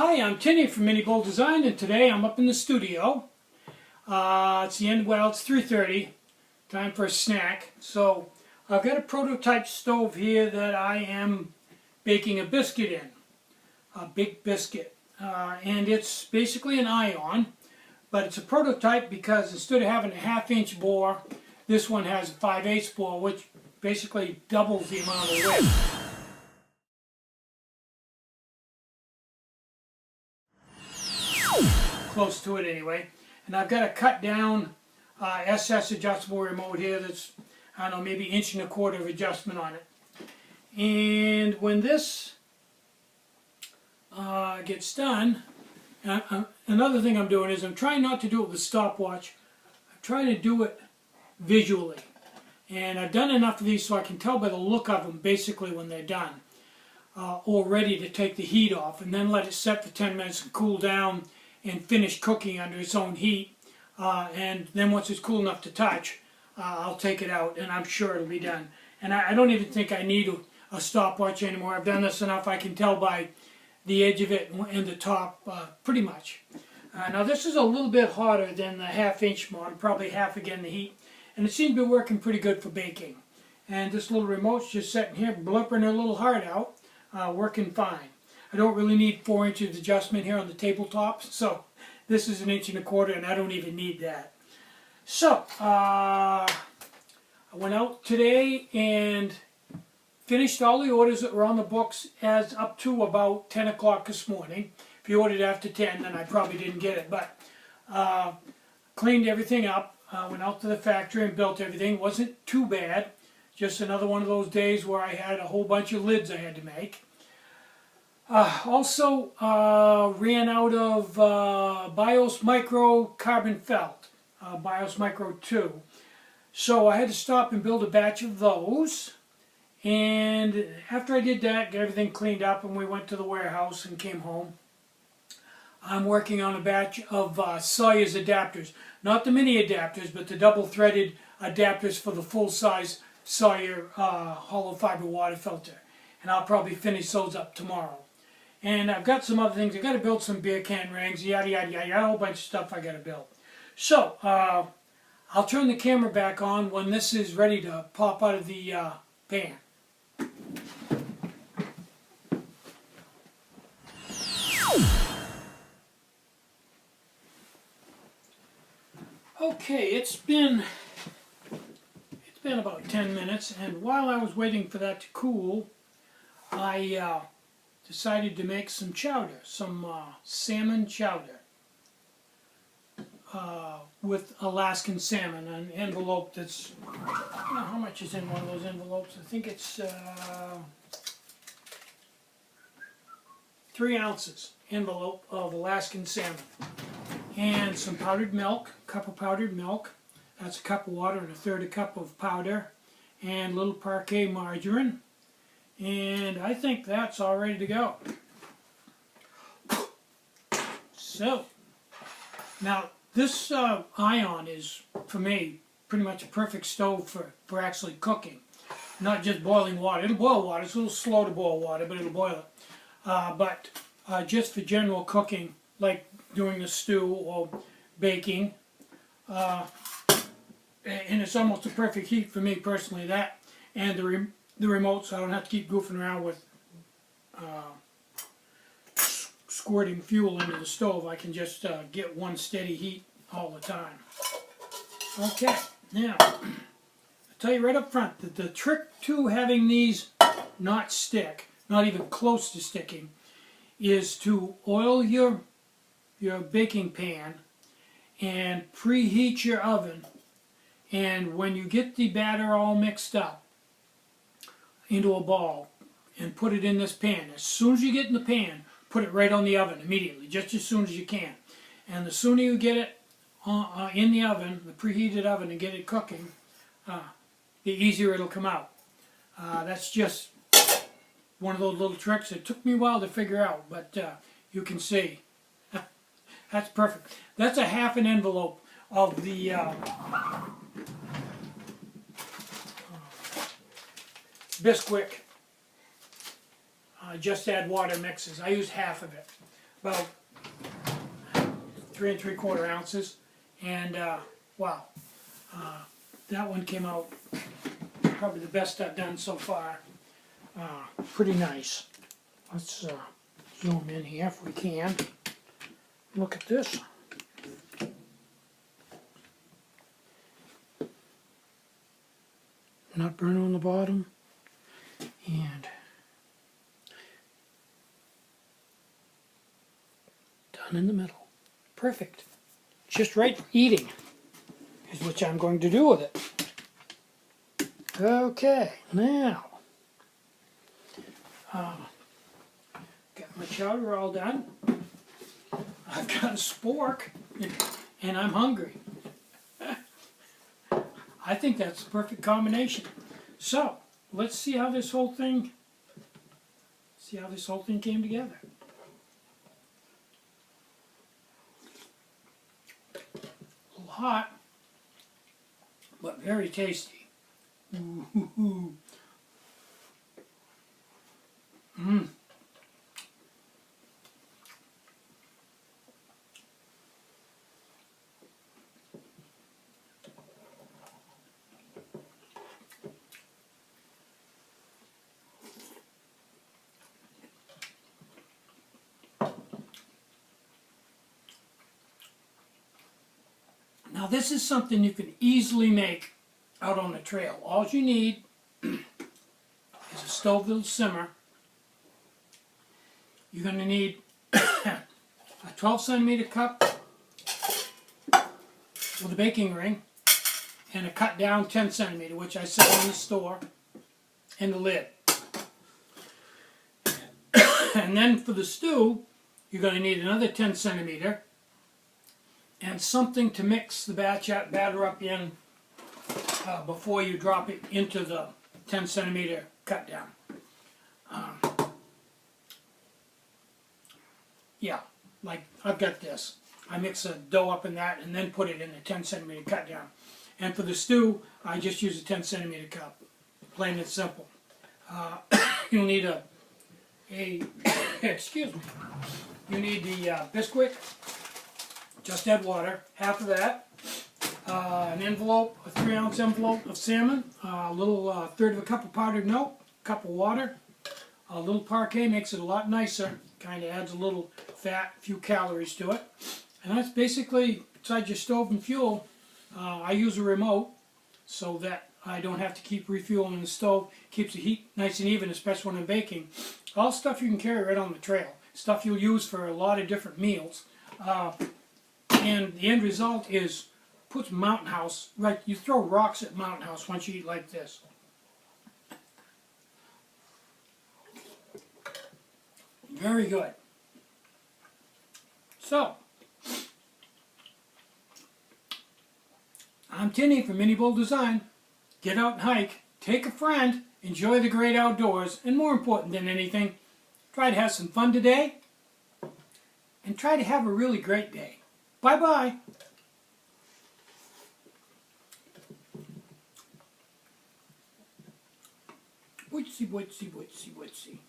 Hi, I'm Tinny from Mini Bowl Design, and today I'm up in the studio. It's 3:30, time for a snack. So I've got a prototype stove here that I am baking a biscuit in, a big biscuit. And it's basically an ion, but it's a prototype because instead of having a 1/2-inch bore, this one has a 5/8 bore, which basically doubles the amount of width. Close to it anyway. And I've got a cut down SS adjustable remote here that's, I don't know, maybe 1.25 inch of adjustment on it. And when this gets done, another thing I'm doing is I'm trying not to do it with a stopwatch. I'm trying to do it visually. And I've done enough of these so I can tell by the look of them basically when they're done. Or ready to take the heat off, and then let it set for 10 minutes and cool down and finish cooking under its own heat. And then once it's cool enough to touch, I'll take it out and I'm sure it'll be done. And I don't even think I need a stopwatch anymore. I've done this enough I can tell by the edge of it and the top pretty much. Now this is a little bit hotter than the 1/2-inch model, probably half again the heat. And it seems to be working pretty good for baking. And this little remote's just sitting here blipping her little heart out, working fine. I don't really need 4 inches adjustment here on the tabletop, so this is 1.25 inches and I don't even need that. So, I went out today and finished all the orders that were on the books as up to about 10 o'clock this morning. If you ordered after 10, then I probably didn't get it, but cleaned everything up, went out to the factory and built everything. It wasn't too bad, just another one of those days where I had a whole bunch of lids I had to make. Also ran out of BIOS Micro carbon felt, BIOS Micro 2. So I had to stop and build a batch of those. And after I did that, got everything cleaned up, and we went to the warehouse and came home. I'm working on a batch of Sawyer's adapters. Not the mini adapters, but the double-threaded adapters for the full-size Sawyer hollow fiber water filter. And I'll probably finish those up tomorrow. And I've got some other things. I've got to build some beer can rings, yada, yada, yada, a whole bunch of stuff I got to build. So, I'll turn the camera back on when this is ready to pop out of the pan. Okay, it's been about 10 minutes, and while I was waiting for that to cool, I decided to make some chowder, some salmon chowder with Alaskan salmon, an envelope that's, I don't know how much is in one of those envelopes. I think it's 3 ounces envelope of Alaskan salmon. And some powdered milk, a cup of powdered milk. That's a cup of water and 1/3 cup of powder. And a little parquet margarine. And I think that's all ready to go. So, now this ion is, for me, pretty much a perfect stove for actually cooking. Not just boiling water. It'll boil water. It's a little slow to boil water, but it'll boil it. But just for general cooking, like doing a stew or baking. And it's almost a perfect heat for me personally, that and the remote, so I don't have to keep goofing around with squirting fuel into the stove. I can just get one steady heat all the time. Okay, now, I'll tell you right up front that the trick to having these not stick, not even close to sticking, is to oil your baking pan and preheat your oven. And when you get the batter all mixed up into a ball and put it in this pan, as soon as you get in the pan, put it right on the oven immediately, just as soon as you can. And the sooner you get it in the oven, the preheated oven, and get it cooking, the easier it'll come out. That's just one of those little tricks. It took me a while to figure out, but you can see. That's perfect. That's a 1/2 envelope of the Bisquick just add water mixes. I use 1/2 of it. about 3 3/4 ounces, and wow, that one came out probably the best I've done so far. Pretty nice. Let's zoom in here if we can. Look at this. Not burning on the bottom, and done in the middle. Perfect. Just right for eating is what I'm going to do with it. Okay, now got my chowder all done. I've got a spork, and I'm hungry. I think that's the perfect combination. So let's see how this whole thing came together. A little hot, but very tasty. Mmm. Now this is something you can easily make out on the trail. All you need is a stove that'll simmer. You're going to need a 12 centimeter cup with a baking ring and a cut down 10 centimeter, which I sell in the store, and the lid. And then for the stew, you're going to need another 10 centimeter and something to mix the batter up in before you drop it into the 10 centimeter cut down. Yeah, like I've got this. I mix the dough up in that and then put it in the 10 centimeter cut down. And for the stew, I just use a 10 centimeter cup. Plain and simple. You'll need excuse me. You need the Bisquick. Just add water, half of that, an envelope, a 3-ounce envelope of salmon, a little third of a cup of powdered milk, a cup of water, a little parquet makes it a lot nicer, kind of adds a little fat, a few calories to it, and that's basically, besides your stove and fuel, I use a remote so that I don't have to keep refueling the stove, keeps the heat nice and even, especially when I'm baking. All stuff you can carry right on the trail, stuff you'll use for a lot of different meals. And the end result is, puts Mountain House, right, you throw rocks at Mountain House once you eat like this. Very good. So, I'm Tinny from Mini Bull Design. Get out and hike, take a friend, enjoy the great outdoors, and more important than anything, try to have some fun today, and try to have a really great day. Bye-bye. Wootsy, wootsy, wootsy, wootsy.